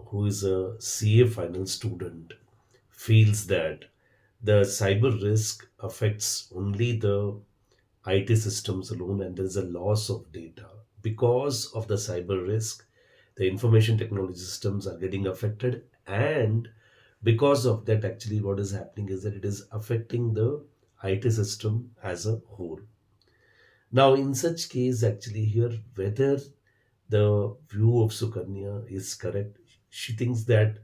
who is a CA final student feels that the cyber risk affects only the IT systems alone and there is a loss of data. Because of the cyber risk, the information technology systems are getting affected, and because of that, actually, what is happening is that it is affecting the IT system as a whole. Now, in such case, actually, here, whether the view of Sukanya is correct, she thinks that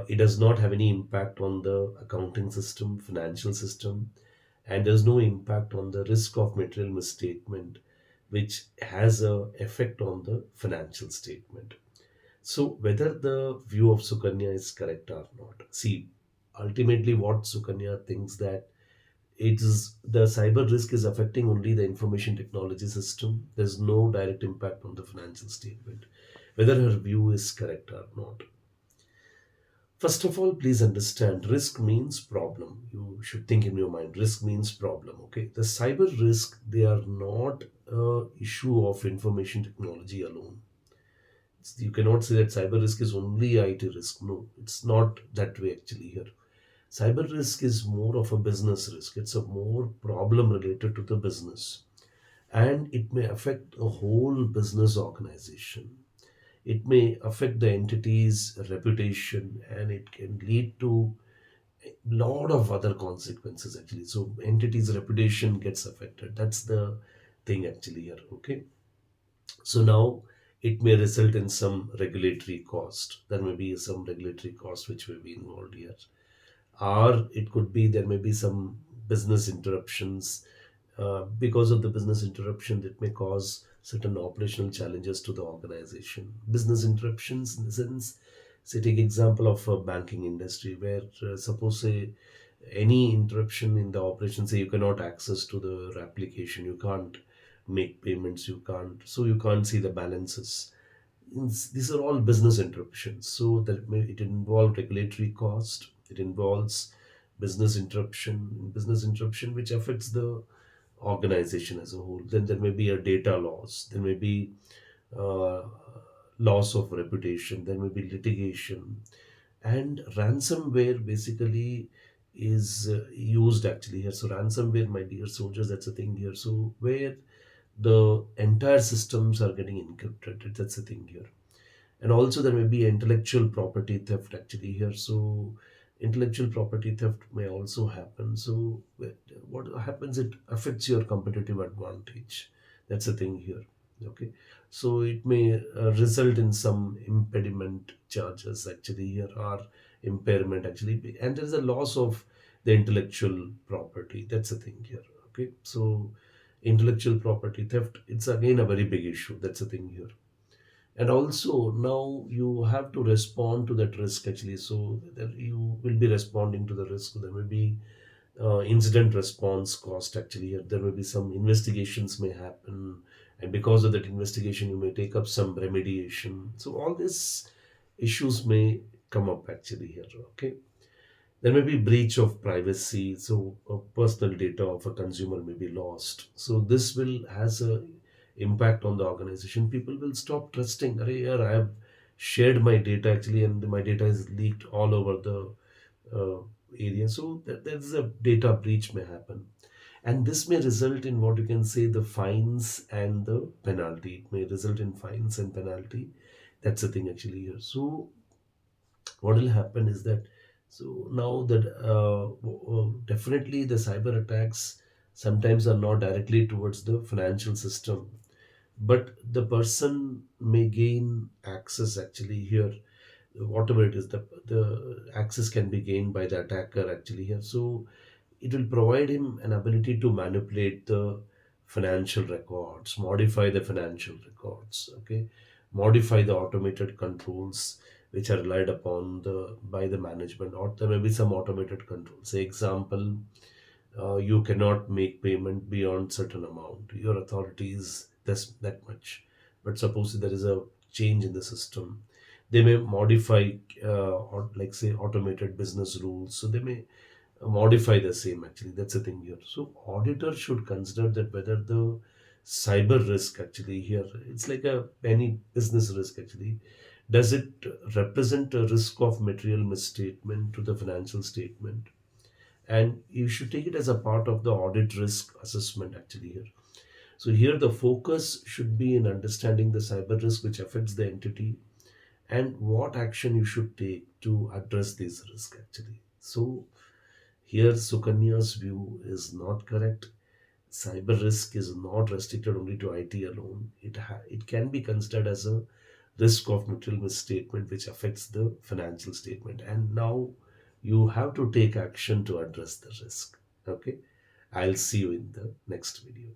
it does not have any impact on the accounting system, financial system, and there's no impact on the risk of material misstatement, which has a effect on the financial statement. So, whether the view of Sukanya is correct or not, see, ultimately, what Sukanya thinks that it is the cyber risk is affecting only the information technology system. There's no direct impact on the financial statement. Whether her view is correct or not. First of all, please understand risk means problem. You should think in your mind risk means problem. Okay. The cyber risk, they are not a issue of information technology alone. You cannot say that cyber risk is only IT risk. No, it's not that way actually here. Cyber risk is more of a business risk. It's a more problem related to the business. And it may affect a whole business organization. It may affect the entity's reputation and it can lead to a lot of other consequences actually. So entity's reputation gets affected. That's the thing actually here. Okay. So now it may result in some regulatory cost. There may be some regulatory cost which may be involved here, or it could be there may be some business interruptions. Because of the business interruption, it may cause certain operational challenges to the organization. Business interruptions in the sense, say take example of a banking industry where suppose say any interruption in the operation, say you cannot access to the application, you can't make payments, you can't see the balances. These are all business interruptions. So that may it involve regulatory cost. It involves business interruption which affects the organization as a whole. Then there may be a data loss. There may be uh, loss of reputation. There may be litigation, and ransomware basically is used actually here. So ransomware, my dear soldiers, that's a thing here. So where the entire systems are getting encrypted, that's the thing here. And also there may be intellectual property theft actually here. So intellectual property theft may also happen. So what happens, it affects your competitive advantage. That's the thing here. Okay. So it may result in some impediment charges actually here, or impairment actually, and there is a loss of the intellectual property. That's the thing here. Okay. So intellectual property theft, it's again a very big issue. That's the thing here. And also now you have to respond to that risk actually. So that you will be responding to the risk. There may be incident response cost actually here. There may be some investigations may happen, and because of that investigation you may take up some remediation. So all these issues may come up actually here. Okay. There may be breach of privacy, so personal data of a consumer may be lost. So this will has a impact on the organization. People will stop trusting. Arey, yaar, I have shared my data actually, and my data is leaked all over the uh, area. So there's a data breach may happen, and this may result in what you can say the fines and the penalty. It may result in fines and penalty. That's the thing actually here. So what will happen is that, so now that definitely the cyber attacks sometimes are not directly towards the financial system, but the person may gain access actually here. Whatever it is, the access can be gained by the attacker actually here. So it will provide him an ability to manipulate the financial records, modify the financial records, okay, modify the automated controls which are relied upon the by the management, or there may be some automated controls. Say example, you cannot make payment beyond certain amount. Your authority is this that much. But suppose there is a change in the system, they may modify or like say automated business rules. So they may modify the same actually. That's the thing here. So auditor should consider that whether the cyber risk actually here, it's like a any business risk actually, Does it represent a risk of material misstatement to the financial statement? And you should take it as a part of the audit risk assessment actually here. So here the focus should be in understanding the cyber risk which affects the entity and what action you should take to address this risk actually. So here Sukanya's view is not correct. Cyber risk is not restricted only to IT alone. It can be considered as a risk of material misstatement which affects the financial statement. And now you have to take action to address the risk. Okay. I'll see you in the next video.